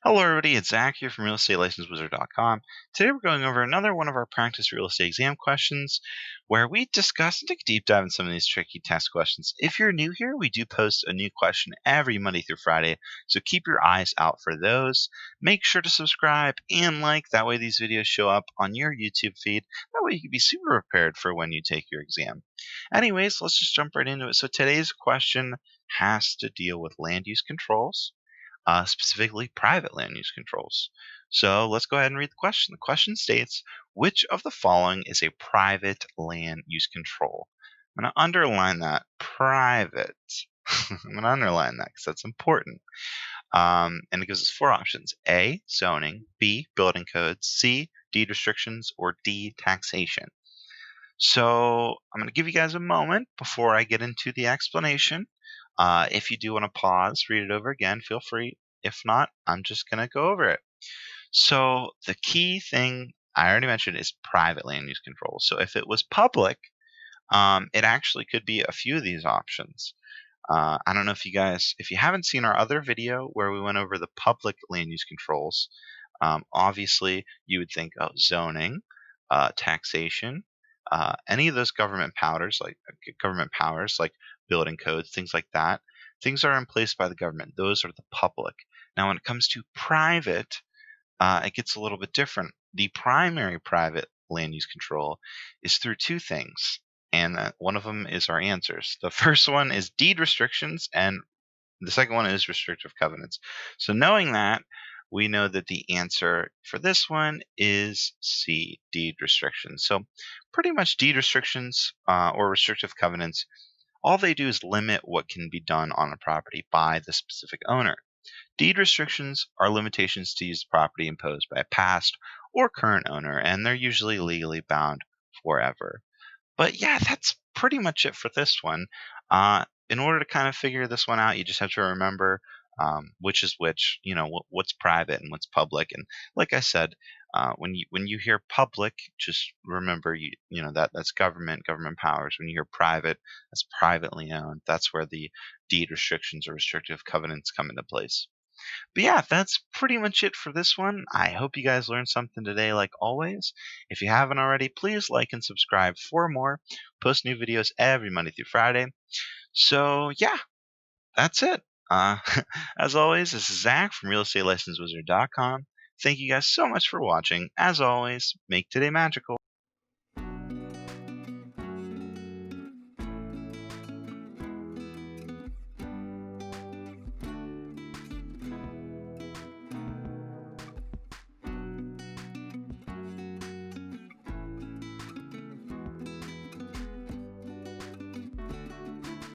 Hello, everybody. It's Zach here from realestatelicensewizard.com. Today, we're going over another one of our practice real estate exam questions where we discuss and take a deep dive in some of these tricky test questions. If you're new here, we do post a new question every Monday through Friday, so keep your eyes out for those. Make sure to subscribe and like. That way, these videos show up on your YouTube feed. That way, you can be super prepared for when you take your exam. Anyways, let's just jump right into it. So, today's question has to deal with land use controls, specifically private land use controls. So let's go ahead and read the question. The question states, which of the following is a private land use control? I'm going to underline that, private. I'm going to underline that because that's important. And it gives us four options: A, zoning; B, building codes; C, deed restrictions; or D, taxation. So I'm going to give you guys a moment before I get into the explanation. If you do want to pause, read it over again, feel free. If not, I'm just going to go over it. So the key thing I already mentioned is private land use control. So if it was public, it actually could be a few of these options. I don't know if you haven't seen our other video where we went over the public land use controls, obviously you would think of zoning, taxation, any of those government powers like building codes, things like that. Things are in place by the government. Those are the public. Now, when it comes to private, it gets a little bit different. The primary private land use control is through two things, and one of them is our answers. The first one is deed restrictions, and the second one is restrictive covenants. So knowing that, we know that the answer for this one is C, deed restrictions. So pretty much deed restrictions or restrictive covenants, all they do is limit what can be done on a property by the specific owner. Deed restrictions are limitations to use the property imposed by a past or current owner, and they're usually legally bound forever. But yeah, that's pretty much it for this one. In order to kind of figure this one out, you just have to remember which is which, what's private and what's public. And like I said, when you hear public, just remember that's government powers. When you hear private, that's privately owned. That's where the deed restrictions or restrictive covenants come into place. But yeah, that's pretty much it for this one. I hope you guys learned something today, like always. If you haven't already, please like and subscribe for more. Post new videos every Monday through Friday. So yeah, that's it. Uh, as always, this is Zach from realestatelicensedwizard.com. Thank you guys so much for watching. As always, make today magical.